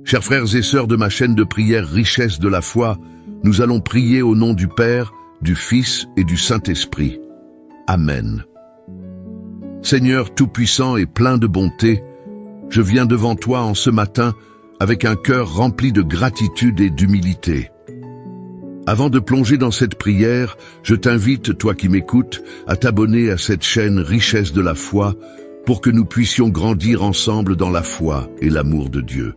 Chers frères et sœurs de ma chaîne de prière Richesse de la foi, nous allons prier au nom du Père, du Fils et du Saint-Esprit. Amen. Seigneur tout-puissant et plein de bonté, je viens devant toi en ce matin avec un cœur rempli de gratitude et d'humilité. Avant de plonger dans cette prière, je t'invite, toi qui m'écoutes, à t'abonner à cette chaîne Richesse de la foi pour que nous puissions grandir ensemble dans la foi et l'amour de Dieu.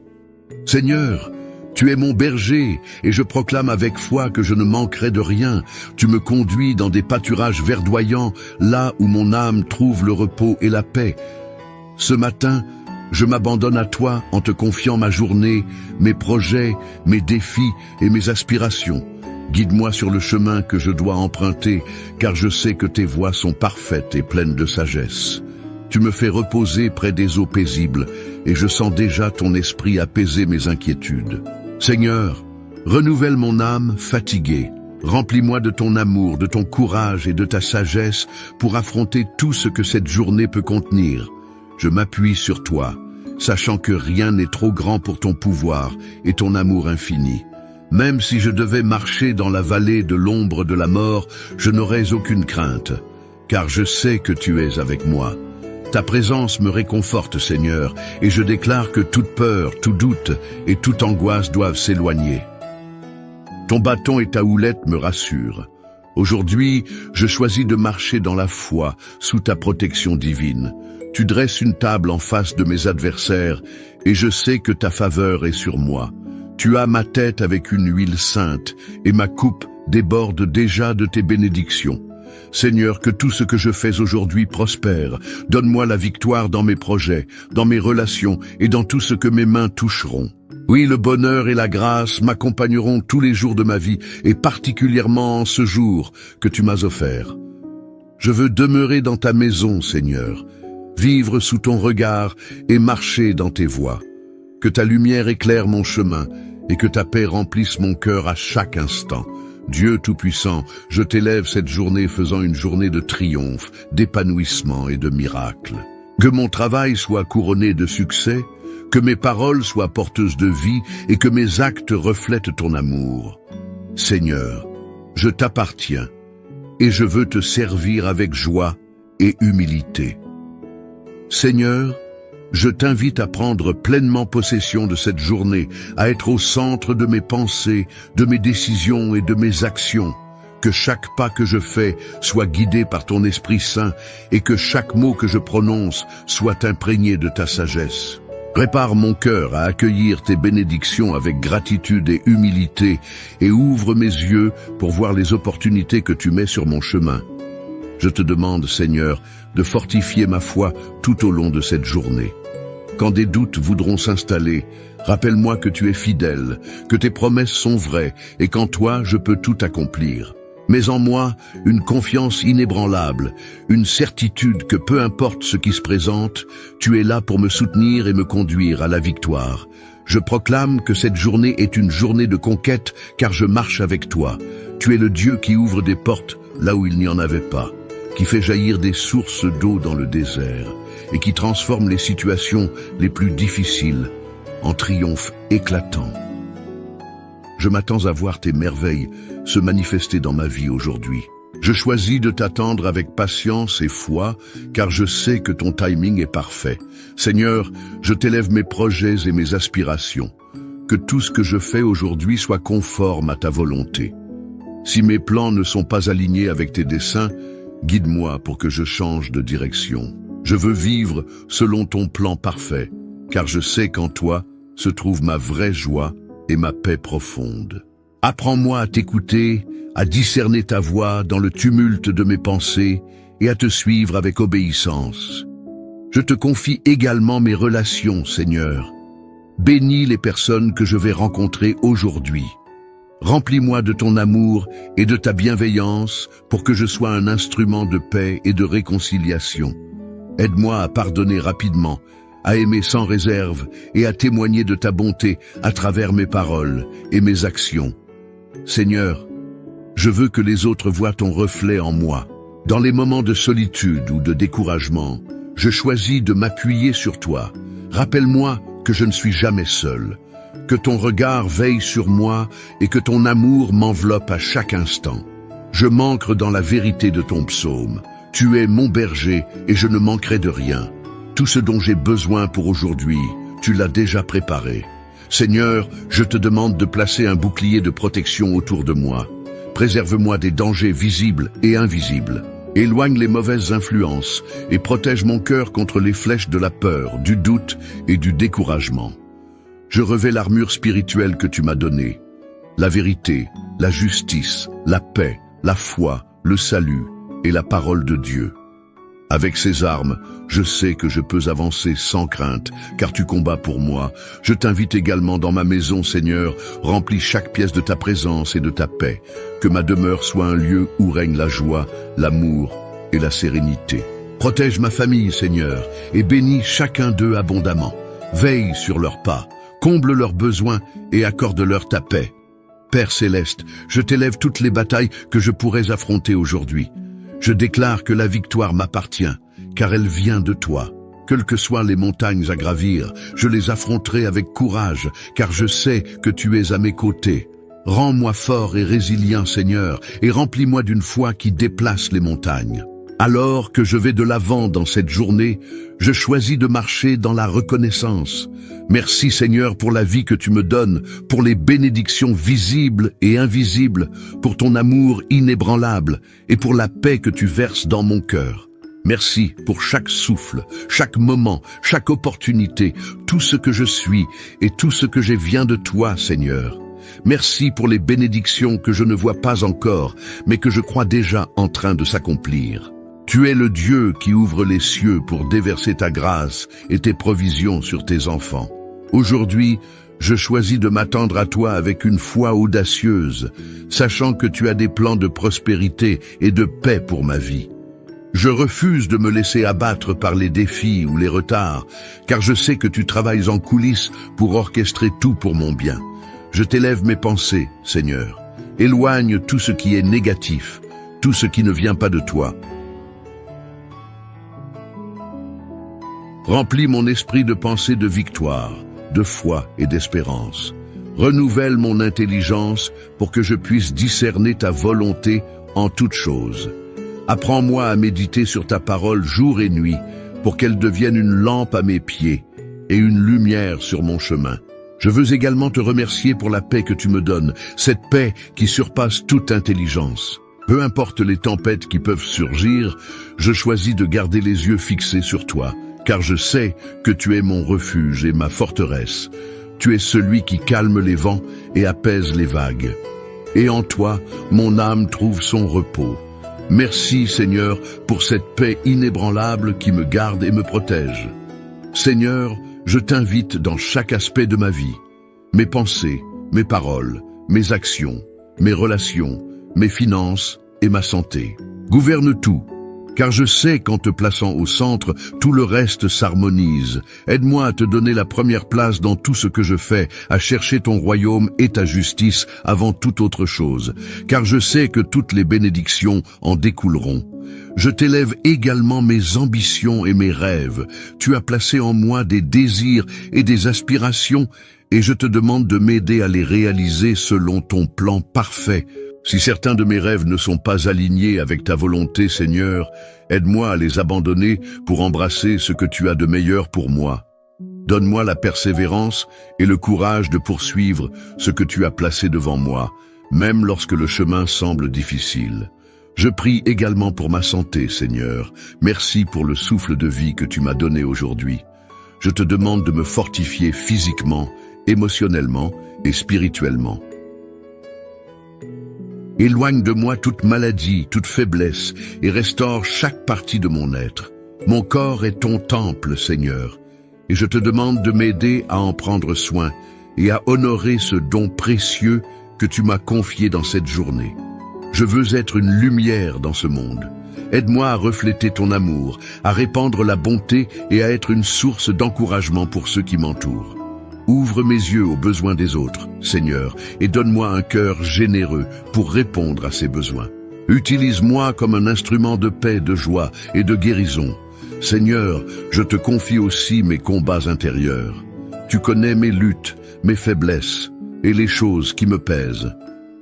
Seigneur, tu es mon berger et je proclame avec foi que je ne manquerai de rien. Tu me conduis dans des pâturages verdoyants, là où mon âme trouve le repos et la paix. Ce matin, je m'abandonne à toi en te confiant ma journée, mes projets, mes défis et mes aspirations. Guide-moi sur le chemin que je dois emprunter, car je sais que tes voies sont parfaites et pleines de sagesse. Tu me fais reposer près des eaux paisibles, et je sens déjà ton esprit apaiser mes inquiétudes. Seigneur, renouvelle mon âme fatiguée. Remplis-moi de ton amour, de ton courage et de ta sagesse pour affronter tout ce que cette journée peut contenir. Je m'appuie sur toi, sachant que rien n'est trop grand pour ton pouvoir et ton amour infini. Même si je devais marcher dans la vallée de l'ombre de la mort, je n'aurais aucune crainte, car je sais que tu es avec moi. Ta présence me réconforte, Seigneur, et je déclare que toute peur, tout doute et toute angoisse doivent s'éloigner. Ton bâton et ta houlette me rassurent. Aujourd'hui, je choisis de marcher dans la foi, sous ta protection divine. Tu dresses une table en face de mes adversaires, et je sais que ta faveur est sur moi. Tu as ma tête avec une huile sainte, et ma coupe déborde déjà de tes bénédictions. Seigneur, que tout ce que je fais aujourd'hui prospère. Donne-moi la victoire dans mes projets, dans mes relations et dans tout ce que mes mains toucheront. Oui, le bonheur et la grâce m'accompagneront tous les jours de ma vie, et particulièrement en ce jour que tu m'as offert. Je veux demeurer dans ta maison, Seigneur, vivre sous ton regard et marcher dans tes voies. Que ta lumière éclaire mon chemin et que ta paix remplisse mon cœur à chaque instant. Dieu Tout-Puissant, je t'élève cette journée faisant une journée de triomphe, d'épanouissement et de miracles. Que mon travail soit couronné de succès, que mes paroles soient porteuses de vie et que mes actes reflètent ton amour. Seigneur, je t'appartiens et je veux te servir avec joie et humilité. Seigneur, je t'invite à prendre pleinement possession de cette journée, à être au centre de mes pensées, de mes décisions et de mes actions. Que chaque pas que je fais soit guidé par ton Esprit Saint et que chaque mot que je prononce soit imprégné de ta sagesse. Prépare mon cœur à accueillir tes bénédictions avec gratitude et humilité et ouvre mes yeux pour voir les opportunités que tu mets sur mon chemin. Je te demande, Seigneur, de fortifier ma foi tout au long de cette journée. Quand des doutes voudront s'installer, rappelle-moi que tu es fidèle, que tes promesses sont vraies et qu'en toi je peux tout accomplir. Mets en moi une confiance inébranlable, une certitude que peu importe ce qui se présente, tu es là pour me soutenir et me conduire à la victoire. Je proclame que cette journée est une journée de conquête car je marche avec toi. Tu es le Dieu qui ouvre des portes là où il n'y en avait pas, qui fait jaillir des sources d'eau dans le désert et qui transforme les situations les plus difficiles en triomphe éclatant. Je m'attends à voir tes merveilles se manifester dans ma vie aujourd'hui. Je choisis de t'attendre avec patience et foi, car je sais que ton timing est parfait. Seigneur, je t'élève mes projets et mes aspirations. Que tout ce que je fais aujourd'hui soit conforme à ta volonté. Si mes plans ne sont pas alignés avec tes desseins, guide-moi pour que je change de direction. Je veux vivre selon ton plan parfait, car je sais qu'en toi se trouve ma vraie joie et ma paix profonde. Apprends-moi à t'écouter, à discerner ta voix dans le tumulte de mes pensées et à te suivre avec obéissance. Je te confie également mes relations, Seigneur. Bénis les personnes que je vais rencontrer aujourd'hui. Remplis-moi de ton amour et de ta bienveillance pour que je sois un instrument de paix et de réconciliation. Aide-moi à pardonner rapidement, à aimer sans réserve et à témoigner de ta bonté à travers mes paroles et mes actions. Seigneur, je veux que les autres voient ton reflet en moi. Dans les moments de solitude ou de découragement, je choisis de m'appuyer sur toi. Rappelle-moi que je ne suis jamais seul. que ton regard veille sur moi et que ton amour m'enveloppe à chaque instant. Je m'ancre dans la vérité de ton psaume. Tu es mon berger et je ne manquerai de rien. Tout ce dont j'ai besoin pour aujourd'hui, tu l'as déjà préparé. Seigneur, je te demande de placer un bouclier de protection autour de moi. Préserve-moi des dangers visibles et invisibles. Éloigne les mauvaises influences et protège mon cœur contre les flèches de la peur, du doute et du découragement. Je revêt l'armure spirituelle que tu m'as donnée. La vérité, la justice, la paix, la foi, le salut et la parole de Dieu. Avec ces armes, je sais que je peux avancer sans crainte, car tu combats pour moi. Je t'invite également dans ma maison, Seigneur, remplis chaque pièce de ta présence et de ta paix. Que ma demeure soit un lieu où règne la joie, l'amour et la sérénité. Protège ma famille, Seigneur, et bénis chacun d'eux abondamment. Veille sur leurs pas, comble leurs besoins et accorde-leur ta paix. Père céleste, je t'élève toutes les batailles que je pourrais affronter aujourd'hui. Je déclare que la victoire m'appartient, car elle vient de toi. Quelles que soient les montagnes à gravir, je les affronterai avec courage, car je sais que tu es à mes côtés. Rends-moi fort et résilient, Seigneur, et remplis-moi d'une foi qui déplace les montagnes. Alors que je vais de l'avant dans cette journée, je choisis de marcher dans la reconnaissance. Merci Seigneur pour la vie que tu me donnes, pour les bénédictions visibles et invisibles, pour ton amour inébranlable et pour la paix que tu verses dans mon cœur. Merci pour chaque souffle, chaque moment, chaque opportunité, tout ce que je suis et tout ce que je viens de toi, Seigneur. Merci pour les bénédictions que je ne vois pas encore, mais que je crois déjà en train de s'accomplir. Tu es le Dieu qui ouvre les cieux pour déverser ta grâce et tes provisions sur tes enfants. Aujourd'hui, je choisis de m'attendre à toi avec une foi audacieuse, sachant que tu as des plans de prospérité et de paix pour ma vie. Je refuse de me laisser abattre par les défis ou les retards, car je sais que tu travailles en coulisses pour orchestrer tout pour mon bien. Je t'élève mes pensées, Seigneur. Éloigne tout ce qui est négatif, tout ce qui ne vient pas de toi. Remplis mon esprit de pensées de victoire, de foi et d'espérance. Renouvelle mon intelligence pour que je puisse discerner ta volonté en toutes choses. Apprends-moi à méditer sur ta parole jour et nuit pour qu'elle devienne une lampe à mes pieds et une lumière sur mon chemin. Je veux également te remercier pour la paix que tu me donnes, cette paix qui surpasse toute intelligence. Peu importe les tempêtes qui peuvent surgir, je choisis de garder les yeux fixés sur toi, car je sais que tu es mon refuge et ma forteresse. Tu es celui qui calme les vents et apaise les vagues. Et en toi, mon âme trouve son repos. Merci, Seigneur, pour cette paix inébranlable qui me garde et me protège. Seigneur, je t'invite dans chaque aspect de ma vie. Mes pensées, mes paroles, mes actions, mes relations, mes finances et ma santé. Gouverne tout. Car je sais qu'en te plaçant au centre, tout le reste s'harmonise. Aide-moi à te donner la première place dans tout ce que je fais, à chercher ton royaume et ta justice avant toute autre chose. Car je sais que toutes les bénédictions en découleront. Je t'élève également mes ambitions et mes rêves. Tu as placé en moi des désirs et des aspirations, et je te demande de m'aider à les réaliser selon ton plan parfait. Si certains de mes rêves ne sont pas alignés avec ta volonté, Seigneur, aide-moi à les abandonner pour embrasser ce que tu as de meilleur pour moi. Donne-moi la persévérance et le courage de poursuivre ce que tu as placé devant moi, même lorsque le chemin semble difficile. Je prie également pour ma santé, Seigneur. Merci pour le souffle de vie que tu m'as donné aujourd'hui. Je te demande de me fortifier physiquement, émotionnellement et spirituellement. Éloigne de moi toute maladie, toute faiblesse, et restaure chaque partie de mon être. Mon corps est ton temple, Seigneur, et je te demande de m'aider à en prendre soin et à honorer ce don précieux que tu m'as confié dans cette journée. Je veux être une lumière dans ce monde. Aide-moi à refléter ton amour, à répandre la bonté et à être une source d'encouragement pour ceux qui m'entourent. Ouvre mes yeux aux besoins des autres, Seigneur, et donne-moi un cœur généreux pour répondre à ces besoins. Utilise-moi comme un instrument de paix, de joie et de guérison. Seigneur, je te confie aussi mes combats intérieurs. Tu connais mes luttes, mes faiblesses et les choses qui me pèsent.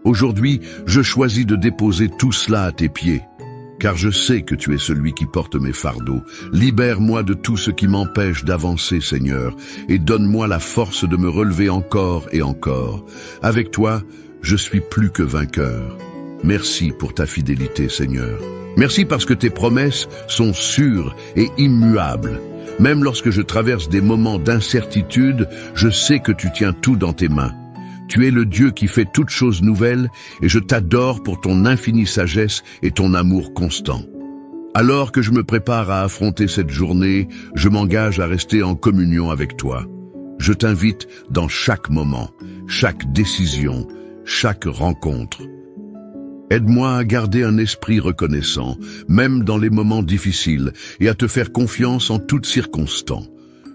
Aujourd'hui, je choisis de déposer tout cela à tes pieds, car je sais que tu es celui qui porte mes fardeaux. Libère-moi de tout ce qui m'empêche d'avancer, Seigneur, et donne-moi la force de me relever encore et encore. Avec toi, je suis plus que vainqueur. Merci pour ta fidélité, Seigneur. Merci parce que tes promesses sont sûres et immuables. Même lorsque je traverse des moments d'incertitude, je sais que tu tiens tout dans tes mains. Tu es le Dieu qui fait toutes choses nouvelles et je t'adore pour ton infinie sagesse et ton amour constant. Alors que je me prépare à affronter cette journée, je m'engage à rester en communion avec toi. Je t'invite dans chaque moment, chaque décision, chaque rencontre. Aide-moi à garder un esprit reconnaissant, même dans les moments difficiles, et à te faire confiance en toutes circonstances.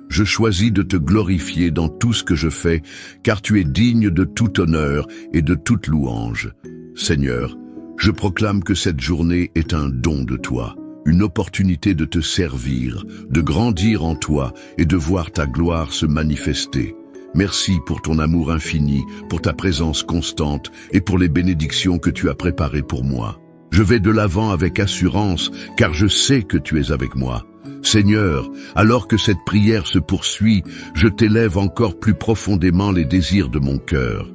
Je choisis de te glorifier dans tout ce que je fais, car tu es digne de tout honneur et de toute louange. Seigneur, je proclame que cette journée est un don de toi, une opportunité de te servir, de grandir en toi et de voir ta gloire se manifester. Merci pour ton amour infini, pour ta présence constante et pour les bénédictions que tu as préparées pour moi. Je vais de l'avant avec assurance, car je sais que tu es avec moi. Seigneur, alors que cette prière se poursuit, je t'élève encore plus profondément les désirs de mon cœur.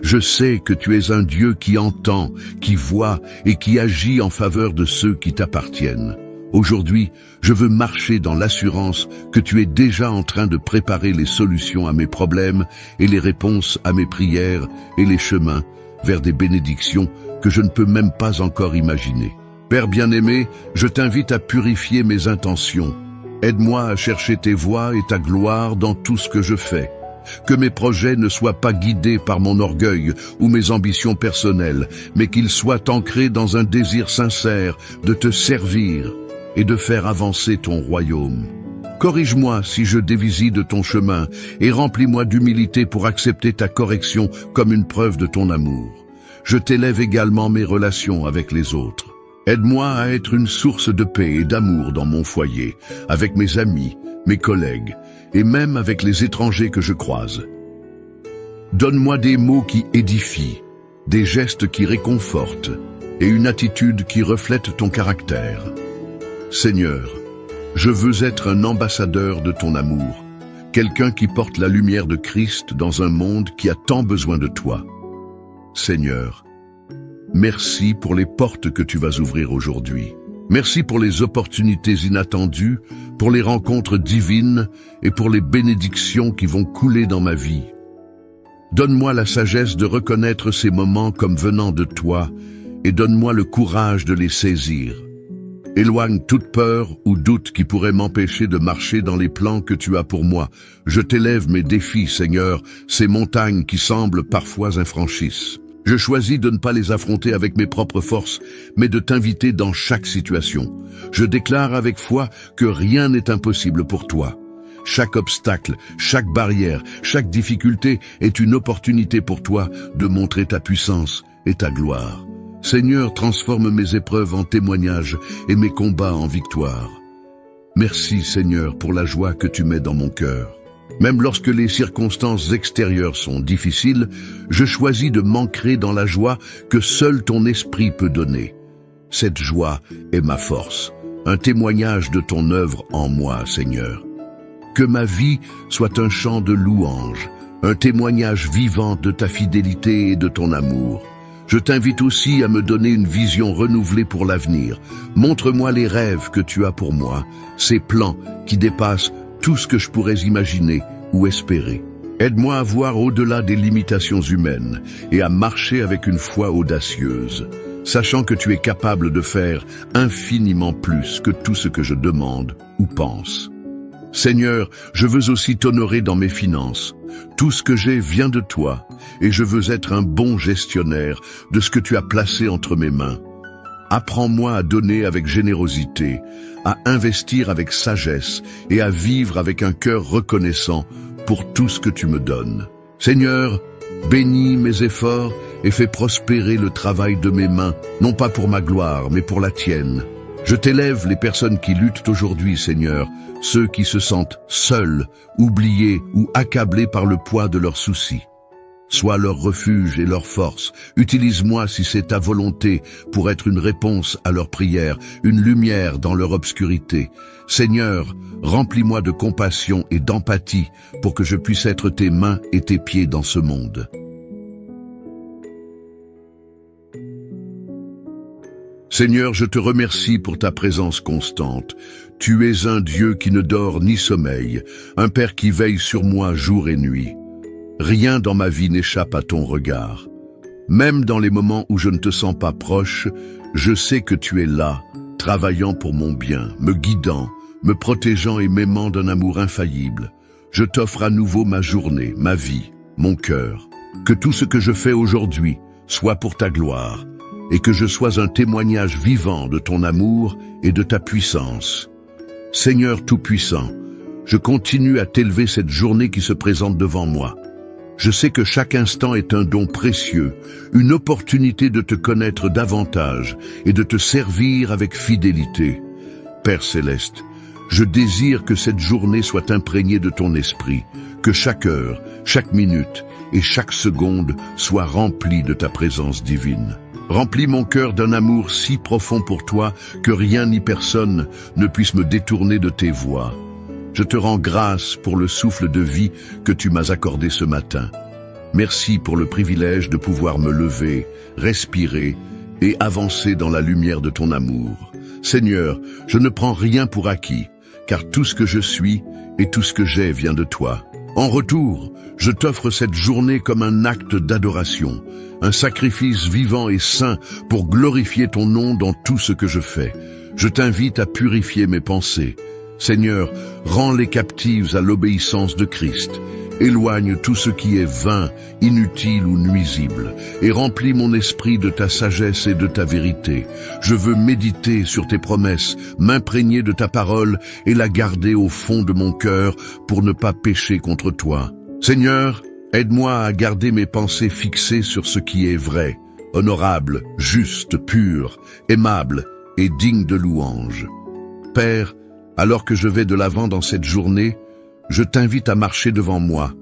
Je sais que tu es un Dieu qui entend, qui voit et qui agit en faveur de ceux qui t'appartiennent. Aujourd'hui, je veux marcher dans l'assurance que tu es déjà en train de préparer les solutions à mes problèmes et les réponses à mes prières et les chemins vers des bénédictions que je ne peux même pas encore imaginer. Père bien-aimé, je t'invite à purifier mes intentions. Aide-moi à chercher tes voies et ta gloire dans tout ce que je fais. Que mes projets ne soient pas guidés par mon orgueil ou mes ambitions personnelles, mais qu'ils soient ancrés dans un désir sincère de te servir et de faire avancer ton royaume. Corrige-moi si je dévisie de ton chemin et remplis-moi d'humilité pour accepter ta correction comme une preuve de ton amour. Je t'élève également mes relations avec les autres. Aide-moi à être une source de paix et d'amour dans mon foyer, avec mes amis, mes collègues, et même avec les étrangers que je croise. Donne-moi des mots qui édifient, des gestes qui réconfortent, et une attitude qui reflète ton caractère. Seigneur, je veux être un ambassadeur de ton amour, quelqu'un qui porte la lumière de Christ dans un monde qui a tant besoin de toi. Seigneur, merci pour les portes que tu vas ouvrir aujourd'hui. Merci pour les opportunités inattendues, pour les rencontres divines et pour les bénédictions qui vont couler dans ma vie. Donne-moi la sagesse de reconnaître ces moments comme venant de toi et donne-moi le courage de les saisir. Éloigne toute peur ou doute qui pourrait m'empêcher de marcher dans les plans que tu as pour moi. Je t'élève mes défis, Seigneur, ces montagnes qui semblent parfois infranchisses. Je choisis de ne pas les affronter avec mes propres forces, mais de t'inviter dans chaque situation. Je déclare avec foi que rien n'est impossible pour toi. Chaque obstacle, chaque barrière, chaque difficulté est une opportunité pour toi de montrer ta puissance et ta gloire. Seigneur, transforme mes épreuves en témoignages et mes combats en victoire. Merci, Seigneur, pour la joie que tu mets dans mon cœur. Même lorsque les circonstances extérieures sont difficiles, je choisis de m'ancrer dans la joie que seul ton esprit peut donner. Cette joie est ma force, un témoignage de ton œuvre en moi, Seigneur. Que ma vie soit un chant de louange, un témoignage vivant de ta fidélité et de ton amour. Je t'invite aussi à me donner une vision renouvelée pour l'avenir. Montre-moi les rêves que tu as pour moi, ces plans qui dépassent tout ce que je pourrais imaginer ou espérer. Aide-moi à voir au-delà des limitations humaines et à marcher avec une foi audacieuse, sachant que tu es capable de faire infiniment plus que tout ce que je demande ou pense. Seigneur, je veux aussi t'honorer dans mes finances. Tout ce que j'ai vient de toi, et je veux être un bon gestionnaire de ce que tu as placé entre mes mains. Apprends-moi à donner avec générosité, à investir avec sagesse et à vivre avec un cœur reconnaissant pour tout ce que tu me donnes. Seigneur, bénis mes efforts et fais prospérer le travail de mes mains, non pas pour ma gloire, mais pour la tienne. Je t'élève les personnes qui luttent aujourd'hui, Seigneur, ceux qui se sentent seuls, oubliés ou accablés par le poids de leurs soucis. Sois leur refuge et leur force. Utilise-moi si c'est ta volonté pour être une réponse à leurs prières, une lumière dans leur obscurité. Seigneur, remplis-moi de compassion et d'empathie pour que je puisse être tes mains et tes pieds dans ce monde. Seigneur, je te remercie pour ta présence constante. Tu es un Dieu qui ne dort ni sommeille, un Père qui veille sur moi jour et nuit. Rien dans ma vie n'échappe à ton regard. Même dans les moments où je ne te sens pas proche, je sais que tu es là, travaillant pour mon bien, me guidant, me protégeant et m'aimant d'un amour infaillible. Je t'offre à nouveau ma journée, ma vie, mon cœur. Que tout ce que je fais aujourd'hui soit pour ta gloire, et que je sois un témoignage vivant de ton amour et de ta puissance. Seigneur Tout-Puissant, je continue à t'élever cette journée qui se présente devant moi. Je sais que chaque instant est un don précieux, une opportunité de te connaître davantage et de te servir avec fidélité. Père Céleste, je désire que cette journée soit imprégnée de ton esprit, que chaque heure, chaque minute et chaque seconde soit remplie de ta présence divine. Remplis mon cœur d'un amour si profond pour toi que rien ni personne ne puisse me détourner de tes voies. Je te rends grâce pour le souffle de vie que tu m'as accordé ce matin. Merci pour le privilège de pouvoir me lever, respirer et avancer dans la lumière de ton amour. Seigneur, je ne prends rien pour acquis, car tout ce que je suis et tout ce que j'ai vient de toi. En retour, je t'offre cette journée comme un acte d'adoration, un sacrifice vivant et saint pour glorifier ton nom dans tout ce que je fais. Je t'invite à purifier mes pensées. Seigneur, rends les captives à l'obéissance de Christ. Éloigne tout ce qui est vain, inutile ou nuisible, et remplis mon esprit de ta sagesse et de ta vérité. Je veux méditer sur tes promesses, m'imprégner de ta parole et la garder au fond de mon cœur pour ne pas pécher contre toi. Seigneur, aide-moi à garder mes pensées fixées sur ce qui est vrai, honorable, juste, pur, aimable et digne de louange. Père, alors que je vais de l'avant dans cette journée, je t'invite à marcher devant moi,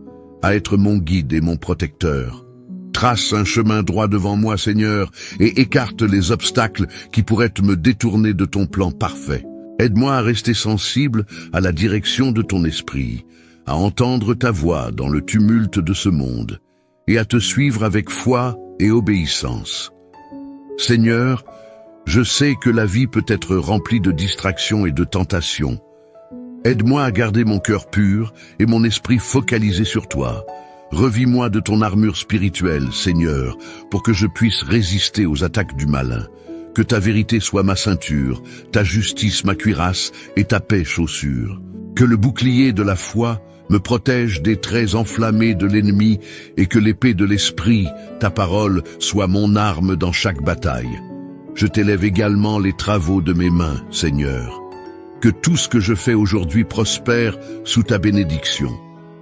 à être mon guide et mon protecteur. Trace un chemin droit devant moi, Seigneur, et écarte les obstacles qui pourraient me détourner de ton plan parfait. Aide-moi à rester sensible à la direction de ton esprit, à entendre ta voix dans le tumulte de ce monde, et à te suivre avec foi et obéissance. Seigneur, je sais que la vie peut être remplie de distractions et de tentations. Aide-moi à garder mon cœur pur et mon esprit focalisé sur toi. Revis-moi de ton armure spirituelle, Seigneur, pour que je puisse résister aux attaques du malin. Que ta vérité soit ma ceinture, ta justice ma cuirasse et ta paix chaussure. Que le bouclier de la foi me protège des traits enflammés de l'ennemi et que l'épée de l'esprit, ta parole, soit mon arme dans chaque bataille. Je t'élève également les travaux de mes mains, Seigneur. Que tout ce que je fais aujourd'hui prospère sous ta bénédiction.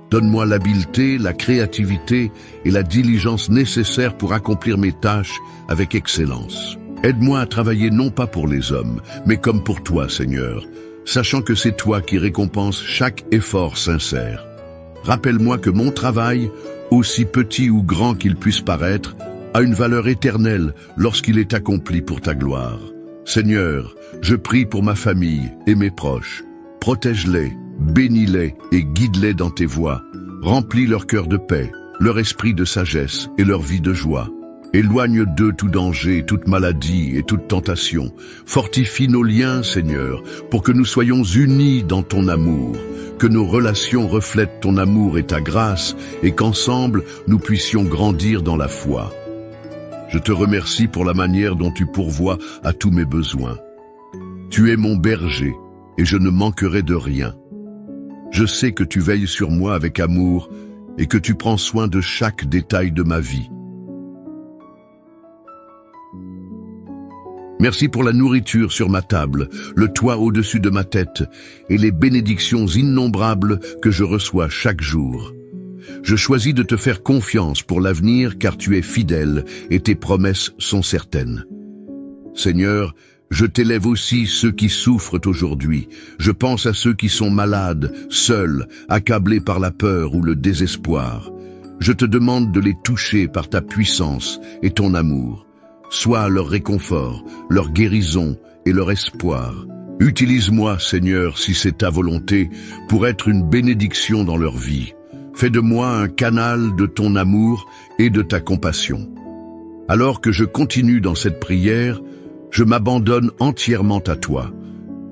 Donne-moi l'habileté, la créativité et la diligence nécessaires pour accomplir mes tâches avec excellence. Aide-moi à travailler non pas pour les hommes, mais comme pour toi, Seigneur, sachant que c'est toi qui récompenses chaque effort sincère. Rappelle-moi que mon travail, aussi petit ou grand qu'il puisse paraître, a une valeur éternelle lorsqu'il est accompli pour ta gloire. Seigneur, je prie pour ma famille et mes proches. Protège-les, bénis-les et guide-les dans tes voies. Remplis leur cœur de paix, leur esprit de sagesse et leur vie de joie. Éloigne d'eux tout danger, toute maladie et toute tentation. Fortifie nos liens, Seigneur, pour que nous soyons unis dans ton amour, que nos relations reflètent ton amour et ta grâce, et qu'ensemble, nous puissions grandir dans la foi. Je te remercie pour la manière dont tu pourvois à tous mes besoins. Tu es mon berger, et je ne manquerai de rien. Je sais que tu veilles sur moi avec amour, et que tu prends soin de chaque détail de ma vie. Merci pour la nourriture sur ma table, le toit au-dessus de ma tête et les bénédictions innombrables que je reçois chaque jour. Je choisis de te faire confiance pour l'avenir car tu es fidèle et tes promesses sont certaines. Seigneur, Je t'élève aussi ceux qui souffrent aujourd'hui. Je pense à ceux qui sont malades, seuls, accablés par la peur ou le désespoir. Je te demande de les toucher par ta puissance et ton amour. Sois leur réconfort, leur guérison et leur espoir. Utilise-moi, Seigneur, si c'est ta volonté, pour être une bénédiction dans leur vie. Fais de moi un canal de ton amour et de ta compassion. Alors que je continue dans cette prière, je m'abandonne entièrement à toi.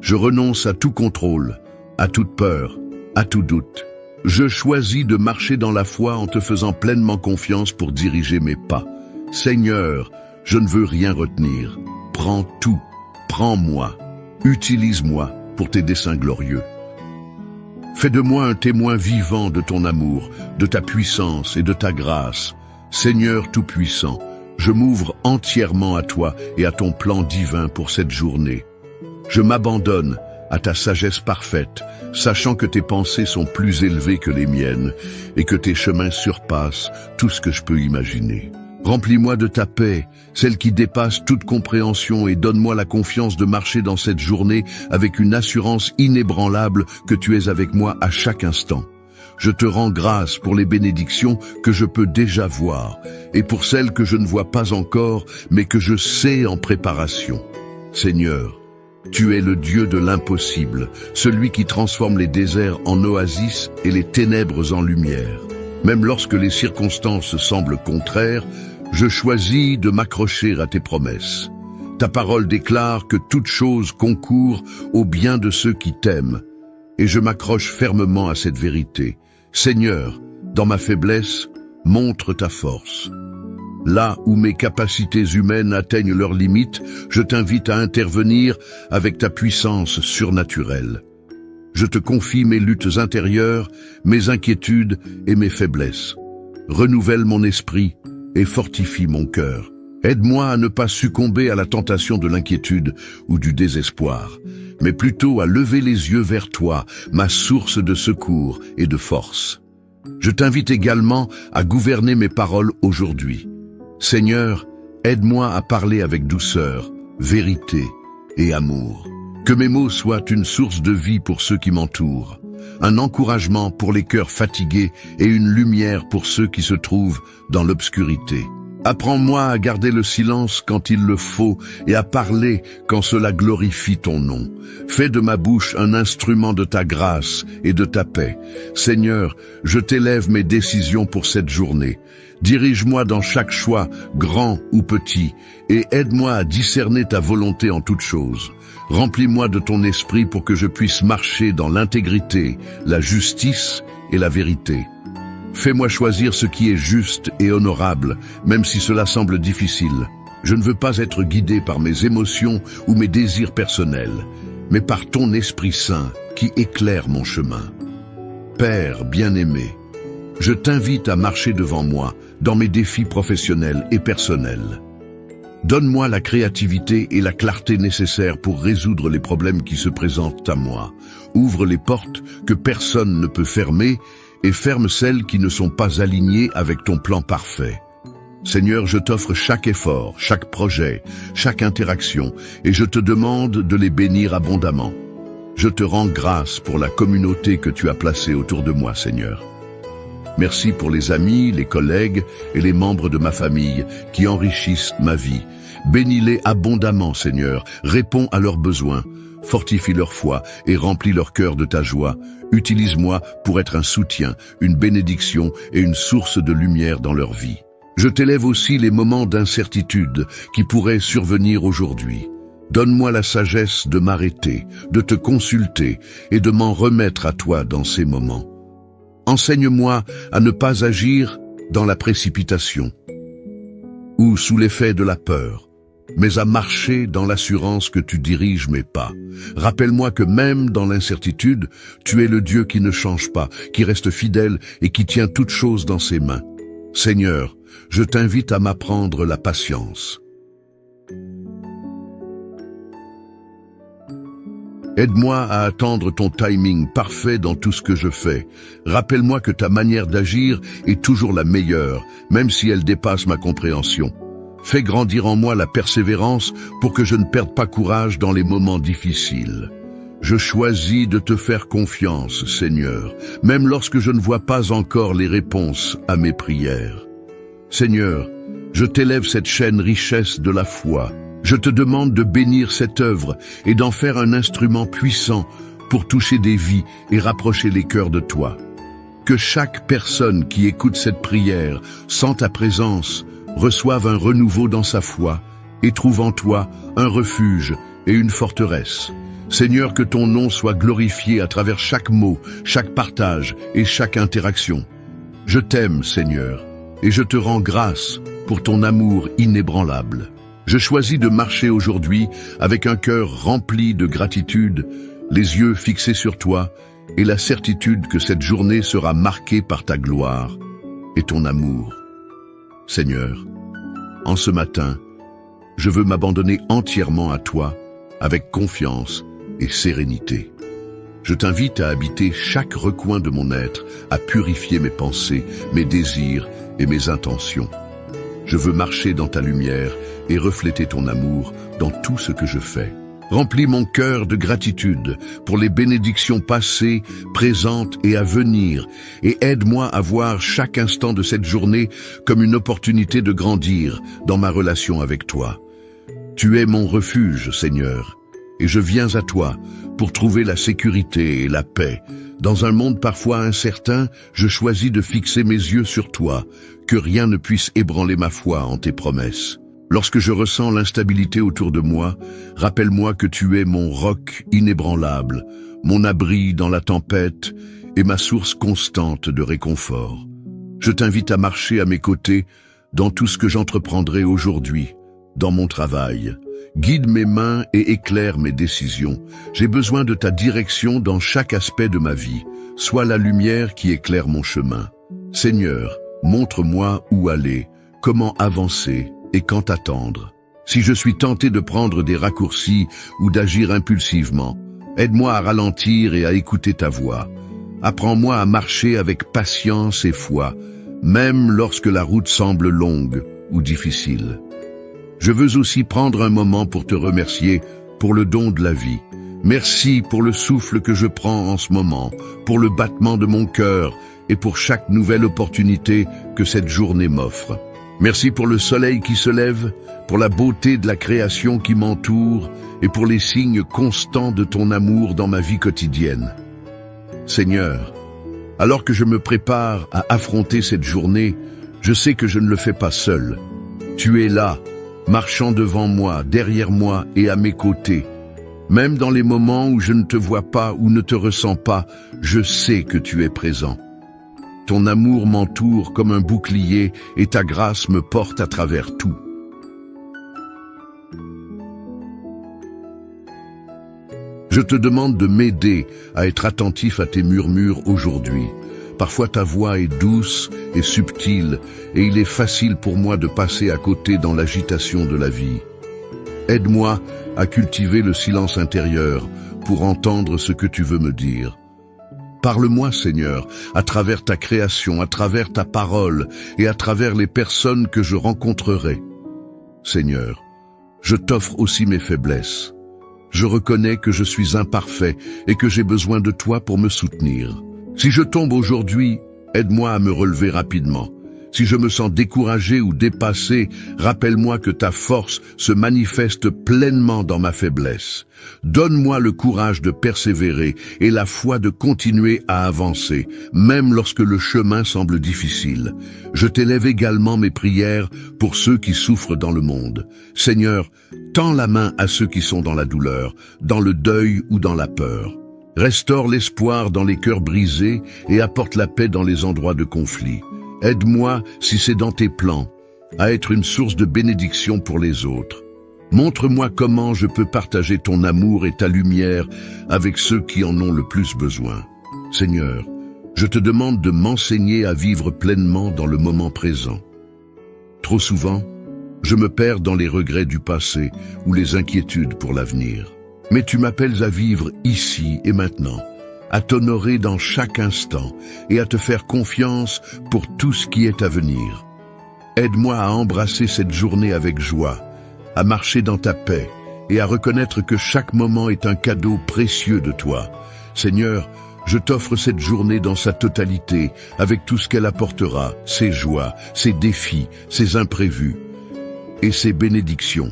Je renonce à tout contrôle, à toute peur, à tout doute. Je choisis de marcher dans la foi en te faisant pleinement confiance pour diriger mes pas. Seigneur, je ne veux rien retenir. Prends tout, prends-moi, utilise-moi pour tes desseins glorieux. Fais de moi un témoin vivant de ton amour, de ta puissance et de ta grâce. Seigneur Tout-Puissant, je m'ouvre entièrement à toi et à ton plan divin pour cette journée. Je m'abandonne à ta sagesse parfaite, sachant que tes pensées sont plus élevées que les miennes et que tes chemins surpassent tout ce que je peux imaginer. Remplis-moi de ta paix, celle qui dépasse toute compréhension, et donne-moi la confiance de marcher dans cette journée avec une assurance inébranlable que tu es avec moi à chaque instant. Je te rends grâce pour les bénédictions que je peux déjà voir et pour celles que je ne vois pas encore, mais que je sais en préparation. Seigneur, tu es le Dieu de l'impossible, celui qui transforme les déserts en oasis et les ténèbres en lumière. Même lorsque les circonstances semblent contraires, je choisis de m'accrocher à tes promesses. Ta parole déclare que toute chose concourt au bien de ceux qui t'aiment, et je m'accroche fermement à cette vérité. Seigneur, dans ma faiblesse, montre ta force. Là où mes capacités humaines atteignent leurs limites, je t'invite à intervenir avec ta puissance surnaturelle. Je te confie mes luttes intérieures, mes inquiétudes et mes faiblesses. Renouvelle mon esprit et fortifie mon cœur. Aide-moi à ne pas succomber à la tentation de l'inquiétude ou du désespoir, mais plutôt à lever les yeux vers toi, ma source de secours et de force. Je t'invite également à gouverner mes paroles aujourd'hui. Seigneur, aide-moi à parler avec douceur, vérité et amour. Que mes mots soient une source de vie pour ceux qui m'entourent, un encouragement pour les cœurs fatigués et une lumière pour ceux qui se trouvent dans l'obscurité. Apprends-moi à garder le silence quand il le faut et à parler quand cela glorifie ton nom. Fais de ma bouche un instrument de ta grâce et de ta paix. Seigneur, je t'élève mes décisions pour cette journée. Dirige-moi dans chaque choix, grand ou petit, et aide-moi à discerner ta volonté en toutes choses. Remplis-moi de ton esprit pour que je puisse marcher dans l'intégrité, la justice et la vérité. Fais-moi choisir ce qui est juste et honorable, même si cela semble difficile. Je ne veux pas être guidé par mes émotions ou mes désirs personnels, mais par ton Esprit Saint qui éclaire mon chemin. Père bien-aimé, je t'invite à marcher devant moi dans mes défis professionnels et personnels. Donne-moi la créativité et la clarté nécessaires pour résoudre les problèmes qui se présentent à moi. Ouvre les portes que personne ne peut fermer et ferme celles qui ne sont pas alignées avec ton plan parfait. Seigneur, je t'offre chaque effort, chaque projet, chaque interaction, et je te demande de les bénir abondamment. Je te rends grâce pour la communauté que tu as placée autour de moi, Seigneur. Merci pour les amis, les collègues et les membres de ma famille qui enrichissent ma vie. Bénis-les abondamment, Seigneur. Réponds à leurs besoins. Fortifie leur foi et remplis leur cœur de ta joie. Utilise-moi pour être un soutien, une bénédiction et une source de lumière dans leur vie. Je t'élève aussi les moments d'incertitude qui pourraient survenir aujourd'hui. Donne-moi la sagesse de m'arrêter, de te consulter et de m'en remettre à toi dans ces moments. Enseigne-moi à ne pas agir dans la précipitation ou sous l'effet de la peur, mais à marcher dans l'assurance que tu diriges mes pas. Rappelle-moi que même dans l'incertitude, tu es le Dieu qui ne change pas, qui reste fidèle et qui tient toutes choses dans ses mains. Seigneur, je t'invite à m'apprendre la patience. Aide-moi à attendre ton timing parfait dans tout ce que je fais. Rappelle-moi que ta manière d'agir est toujours la meilleure, même si elle dépasse ma compréhension. Fais grandir en moi la persévérance pour que je ne perde pas courage dans les moments difficiles. Je choisis de te faire confiance, Seigneur, même lorsque je ne vois pas encore les réponses à mes prières. Seigneur, je t'élève cette chaîne richesse de la foi. Je te demande de bénir cette œuvre et d'en faire un instrument puissant pour toucher des vies et rapprocher les cœurs de toi. Que chaque personne qui écoute cette prière sent ta présence, reçoive un renouveau dans sa foi et trouve en toi un refuge et une forteresse. Seigneur, que ton nom soit glorifié à travers chaque mot, chaque partage et chaque interaction. Je t'aime, Seigneur, et je te rends grâce pour ton amour inébranlable. Je choisis de marcher aujourd'hui avec un cœur rempli de gratitude, les yeux fixés sur toi et la certitude que cette journée sera marquée par ta gloire et ton amour. Seigneur, en ce matin, je veux m'abandonner entièrement à toi avec confiance et sérénité. Je t'invite à habiter chaque recoin de mon être, à purifier mes pensées, mes désirs et mes intentions. Je veux marcher dans ta lumière et refléter ton amour dans tout ce que je fais. Remplis mon cœur de gratitude pour les bénédictions passées, présentes et à venir, et aide-moi à voir chaque instant de cette journée comme une opportunité de grandir dans ma relation avec toi. Tu es mon refuge, Seigneur, et je viens à toi pour trouver la sécurité et la paix. Dans un monde parfois incertain, je choisis de fixer mes yeux sur toi, que rien ne puisse ébranler ma foi en tes promesses. Lorsque je ressens l'instabilité autour de moi, rappelle-moi que tu es mon roc inébranlable, mon abri dans la tempête et ma source constante de réconfort. Je t'invite à marcher à mes côtés dans tout ce que j'entreprendrai aujourd'hui, dans mon travail. Guide mes mains et éclaire mes décisions. J'ai besoin de ta direction dans chaque aspect de ma vie. Sois la lumière qui éclaire mon chemin. Seigneur, montre-moi où aller, comment avancer et quand attendre. Si je suis tenté de prendre des raccourcis ou d'agir impulsivement, aide-moi à ralentir et à écouter ta voix. Apprends-moi à marcher avec patience et foi, même lorsque la route semble longue ou difficile. Je veux aussi prendre un moment pour te remercier pour le don de la vie. Merci pour le souffle que je prends en ce moment, pour le battement de mon cœur et pour chaque nouvelle opportunité que cette journée m'offre. Merci pour le soleil qui se lève, pour la beauté de la création qui m'entoure et pour les signes constants de ton amour dans ma vie quotidienne. Seigneur, alors que je me prépare à affronter cette journée, je sais que je ne le fais pas seul. Tu es là, marchant devant moi, derrière moi et à mes côtés. Même dans les moments où je ne te vois pas ou ne te ressens pas, je sais que tu es présent. Ton amour m'entoure comme un bouclier et ta grâce me porte à travers tout. Je te demande de m'aider à être attentif à tes murmures aujourd'hui. Parfois ta voix est douce et subtile et il est facile pour moi de passer à côté dans l'agitation de la vie. Aide-moi à cultiver le silence intérieur pour entendre ce que tu veux me dire. Parle-moi, Seigneur, à travers ta création, à travers ta parole et à travers les personnes que je rencontrerai. Seigneur, je t'offre aussi mes faiblesses. Je reconnais que je suis imparfait et que j'ai besoin de toi pour me soutenir. Si je tombe aujourd'hui, aide-moi à me relever rapidement. Si je me sens découragé ou dépassé, rappelle-moi que ta force se manifeste pleinement dans ma faiblesse. Donne-moi le courage de persévérer et la foi de continuer à avancer, même lorsque le chemin semble difficile. Je t'élève également mes prières pour ceux qui souffrent dans le monde. Seigneur, tends la main à ceux qui sont dans la douleur, dans le deuil ou dans la peur. Restaure l'espoir dans les cœurs brisés et apporte la paix dans les endroits de conflit. Aide-moi, si c'est dans tes plans, à être une source de bénédiction pour les autres. Montre-moi comment je peux partager ton amour et ta lumière avec ceux qui en ont le plus besoin. Seigneur, je te demande de m'enseigner à vivre pleinement dans le moment présent. Trop souvent, je me perds dans les regrets du passé ou les inquiétudes pour l'avenir. Mais tu m'appelles à vivre ici et maintenant, à t'honorer dans chaque instant et à te faire confiance pour tout ce qui est à venir. Aide-moi à embrasser cette journée avec joie, à marcher dans ta paix et à reconnaître que chaque moment est un cadeau précieux de toi. Seigneur, je t'offre cette journée dans sa totalité, avec tout ce qu'elle apportera, ses joies, ses défis, ses imprévus et ses bénédictions.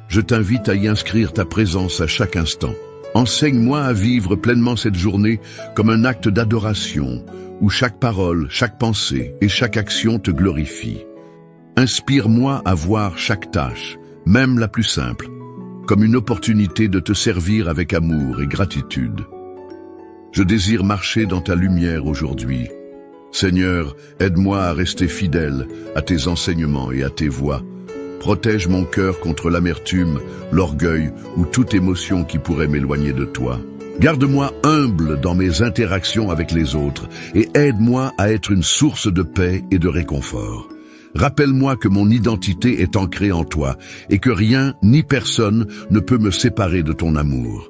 Je t'invite à y inscrire ta présence à chaque instant. Enseigne-moi à vivre pleinement cette journée comme un acte d'adoration, où chaque parole, chaque pensée et chaque action te glorifie. Inspire-moi à voir chaque tâche, même la plus simple, comme une opportunité de te servir avec amour et gratitude. Je désire marcher dans ta lumière aujourd'hui. Seigneur, aide-moi à rester fidèle à tes enseignements et à tes voies. Protège mon cœur contre l'amertume, l'orgueil ou toute émotion qui pourrait m'éloigner de toi. Garde-moi humble dans mes interactions avec les autres et aide-moi à être une source de paix et de réconfort. Rappelle-moi que mon identité est ancrée en toi et que rien ni personne ne peut me séparer de ton amour.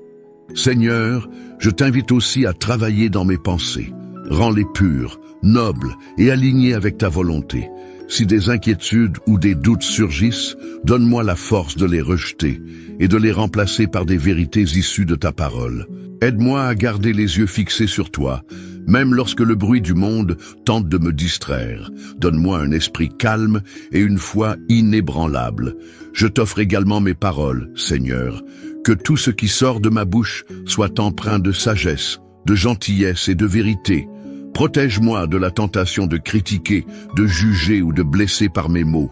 Seigneur, je t'invite aussi à travailler dans mes pensées. Rends-les pures, nobles et alignées avec ta volonté. Si des inquiétudes ou des doutes surgissent, donne-moi la force de les rejeter et de les remplacer par des vérités issues de ta parole. Aide-moi à garder les yeux fixés sur toi, même lorsque le bruit du monde tente de me distraire. Donne-moi un esprit calme et une foi inébranlable. Je t'offre également mes paroles, Seigneur. Que tout ce qui sort de ma bouche soit empreint de sagesse, de gentillesse et de vérité. Protège-moi de la tentation de critiquer, de juger ou de blesser par mes mots.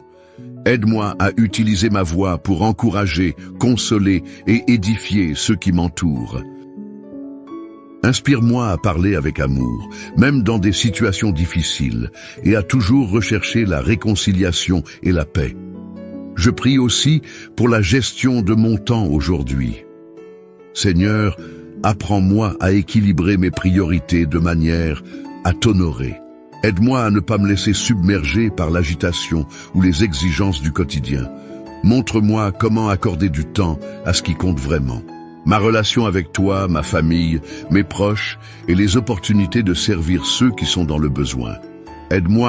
Aide-moi à utiliser ma voix pour encourager, consoler et édifier ceux qui m'entourent. Inspire-moi à parler avec amour, même dans des situations difficiles, et à toujours rechercher la réconciliation et la paix. Je prie aussi pour la gestion de mon temps aujourd'hui. Seigneur, apprends-moi à équilibrer mes priorités de manière à t'honorer. Aide-moi à ne pas me laisser submerger par l'agitation ou les exigences du quotidien. Montre-moi comment accorder du temps à ce qui compte vraiment. Ma relation avec toi, ma famille, mes proches et les opportunités de servir ceux qui sont dans le besoin. Aide-moi